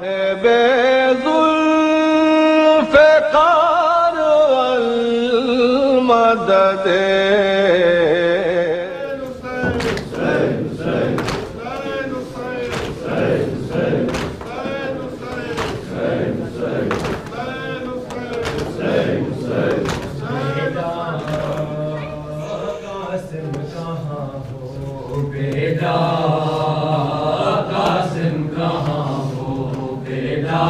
बेजुल्फ़िकार अल मदद बेटा कासिम कहाँ हो बेटा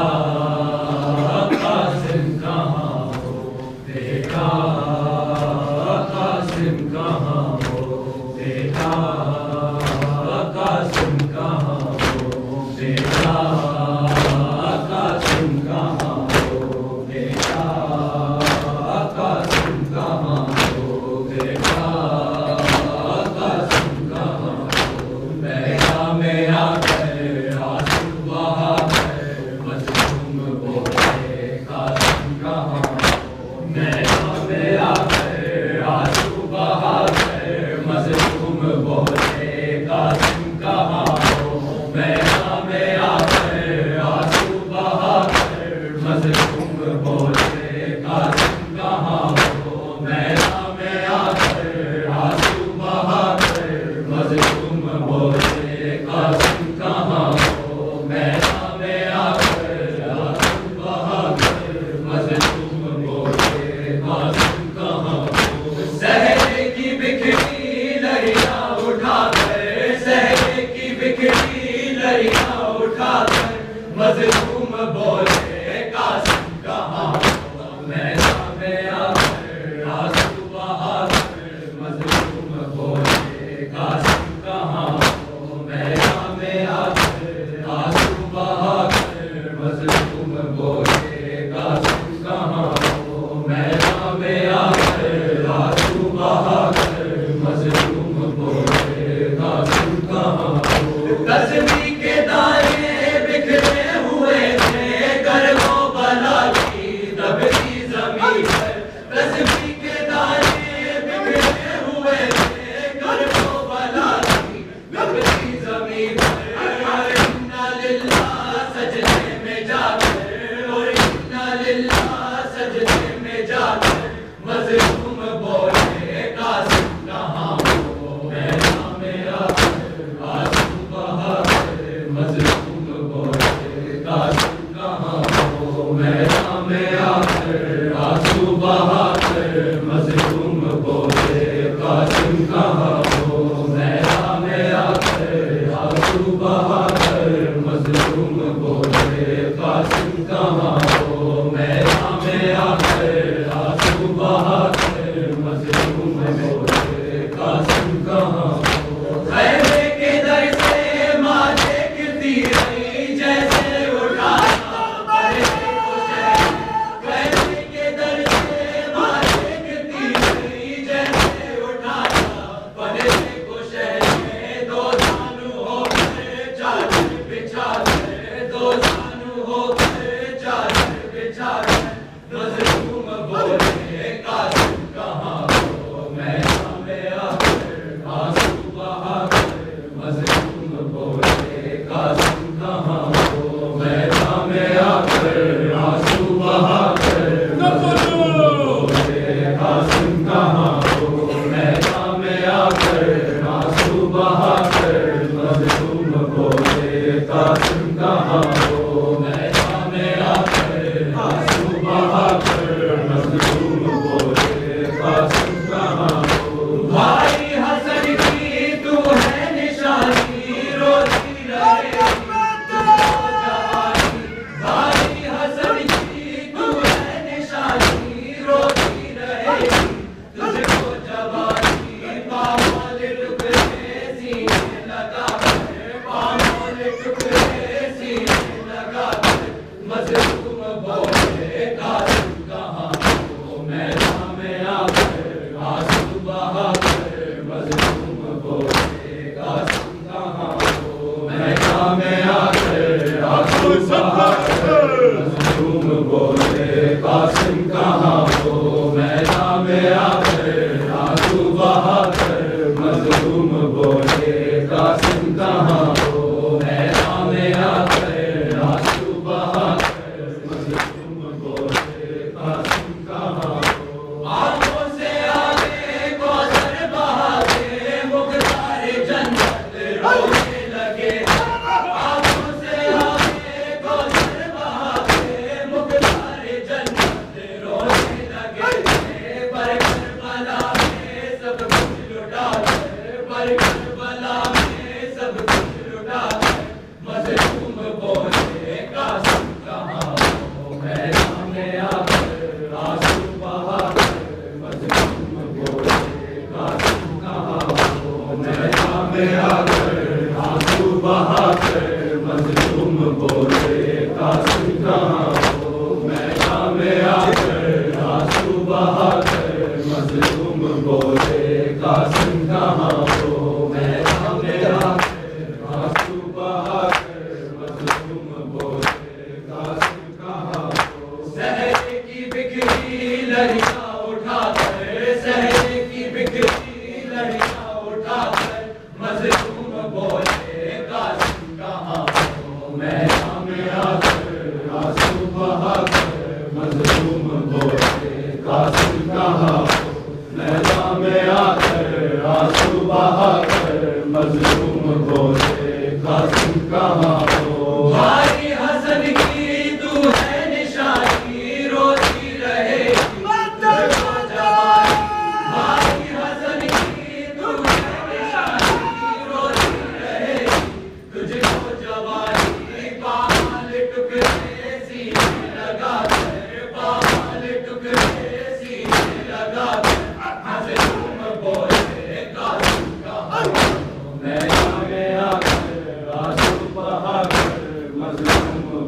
कासिम कहाँ हो बेटा कासिम कहाँ हो बेटा कासिम कहाँ हो बेटा कासिम कहाँ हो बेटा कासिम कहाँ हो बेटा मज़लूम बोले कासिम कहाँ हो मैदान में आकर आंसू बहाकर मज़लूम बोले कासिम कहाँ हो मैदान में आकर आंसू बहाकर मज़लूम बोले कासिम कहाँ हो मैदान में आकर आंसू बहाकर मज़लूम बोले कासिम कहाँ हो तस्वीर के दाने बिखरे हुए थे करबो बला की दबती ज़मीन पर तस्वीर के दाने बिखरे हुए थे करबो बला की दबती ज़मीन पर इन्ना लिल्लाह सजदे में जाकर और इन्ना लिल्लाह सजदे में जाकर मज़लूम बोले कासिम कहाँ हो मैदान में आकर आंसू बहाकर मज़लूम बोले कासिम कहाँ हो मैदान में आकर आंसू बहाकर मज़लूम बोले कासिम कहाँ हो मैदान में आकर आंसू बहाकर मज़लूम बोले कासिम कहाँ हो मैदान में आकर आंसू बहाकर मज़लूम बोले कासिम कहाँ हो खैमे के दर से माँ देखती रही जैसे उठाना पड़े खैमे के दर से माँ देखती रही जैसे उठाना पड़े को शहर में दो जानू होकर चादर बिछाकर दो जानू होकर चादर बिछाकर मज़लूम बोले कासिम कहाँ हो मैदान में आकर आंसू बहाकर मज़लूम बोले कासिम कहाँ हो मैदान में आकर आंसू बहाकर मज़लूम बोले कासिम कहाँ हो मैदान में आकर आंसू बहाकर मज़लूम बोले कासिम कहाँ हो मैदान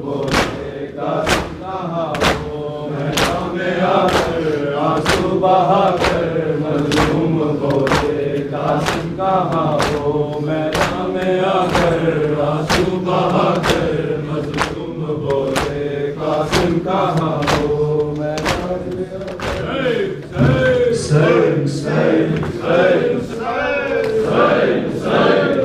बोले कासिम कहाँ हो, मैदान में आकर आंसू बहाकर मजलूम बोले कासिम कहाँ हो, मैदान में आकर आंसू बहाकर मजलूम बोले कासिम कहाँ हो, मैदान में आकर सैन सैन सैन सैन सैन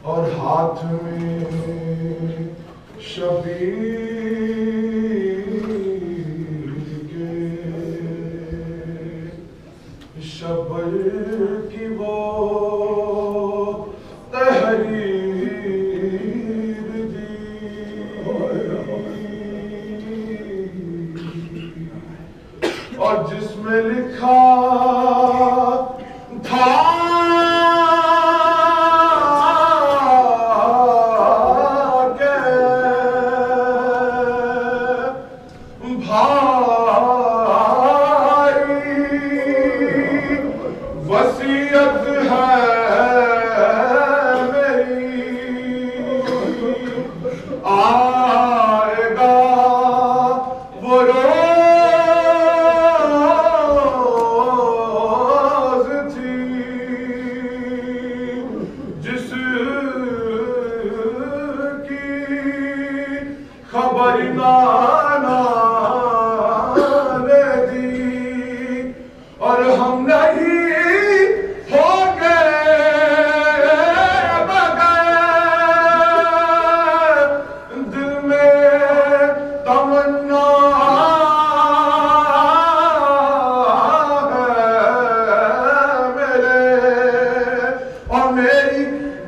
और हाथ में शबीर के शबर की वो तहरीर दी, और जिसमें लिखा था वसीयत है मेरी, आएगा वो रोज़ थी जिसकी खबर नाना ने दी, और हम नहीं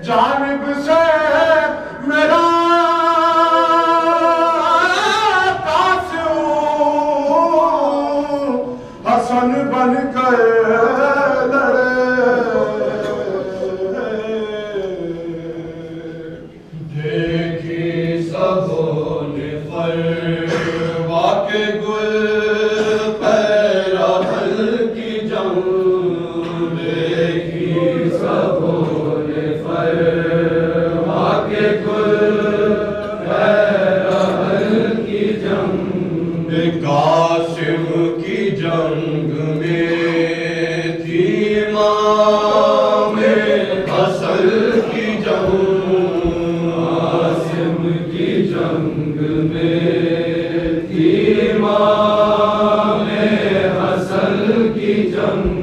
जानिब से मेरा कासिम हसन बन कर लड़े। देखी सबों ने फरवा के गुल पैराहल की जंग, देखी सबों आके गुल पैराहल की जंग, कासिम की जंग में थी इमाम हसन की जंग, कासिम की जंग में थी इमाम हसन की जंग।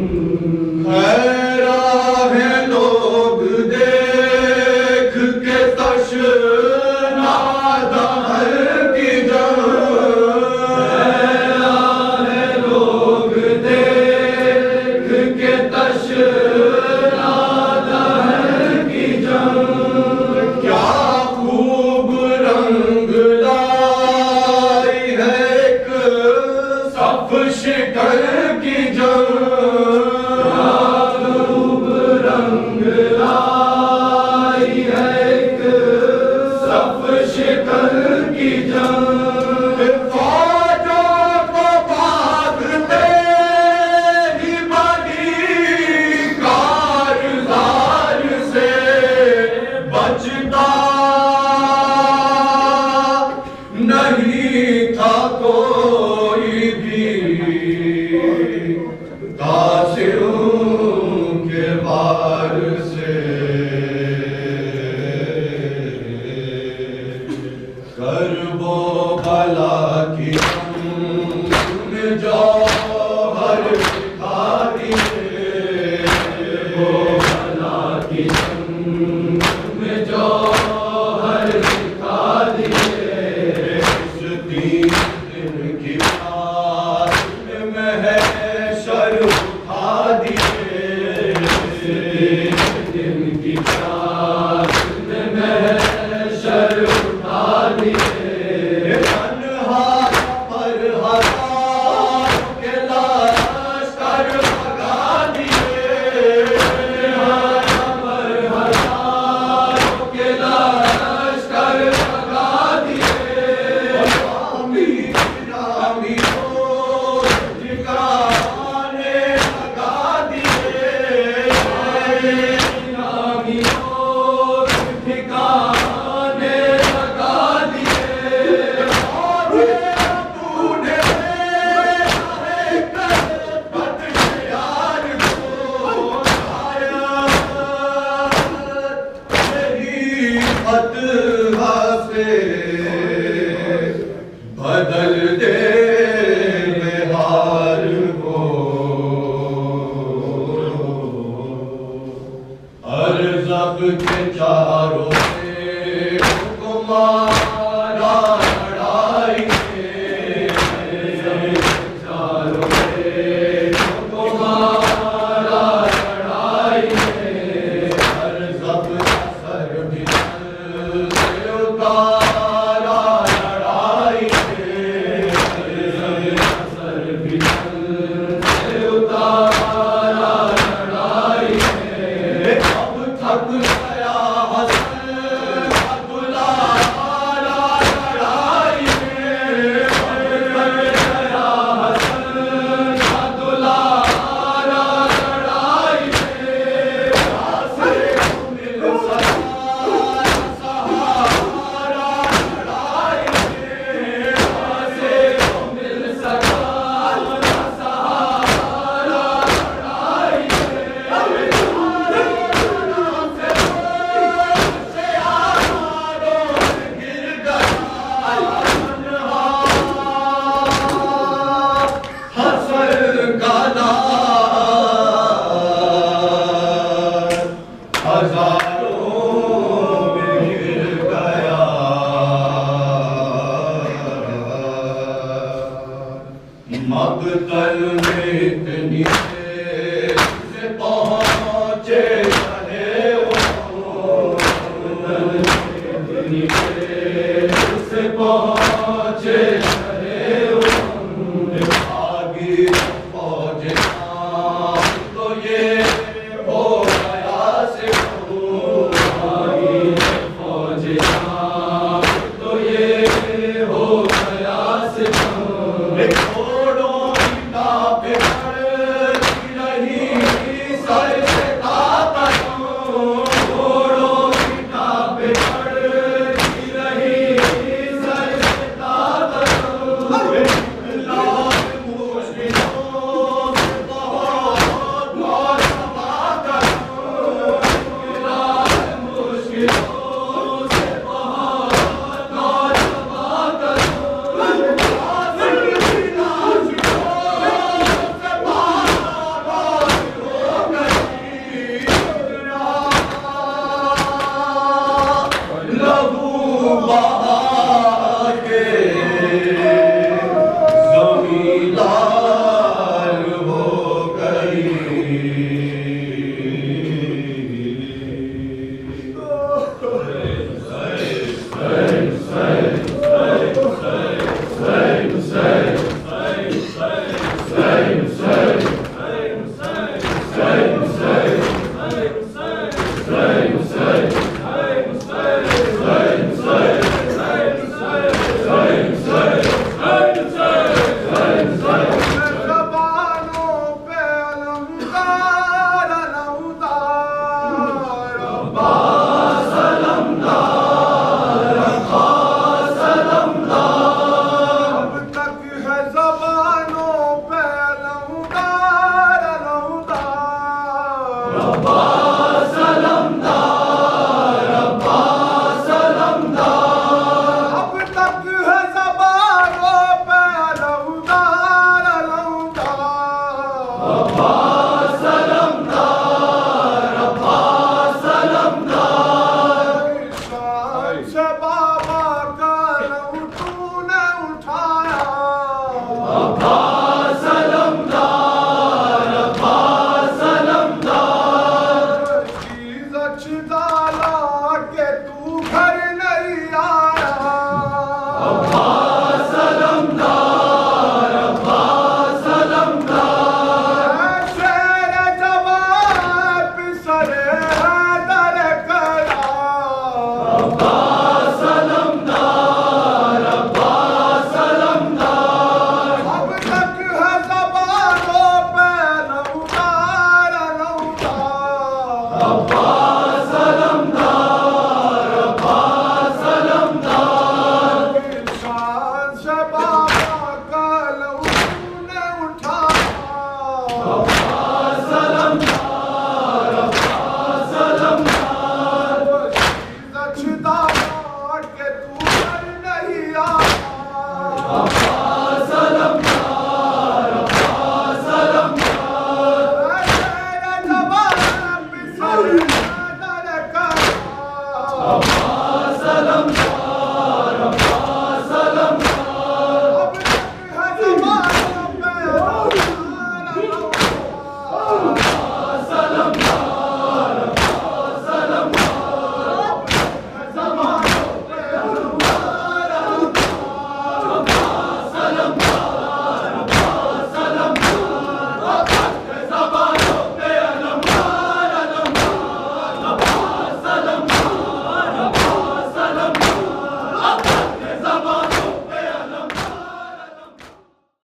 शिकल की जंग, फौज मगतल में इतनी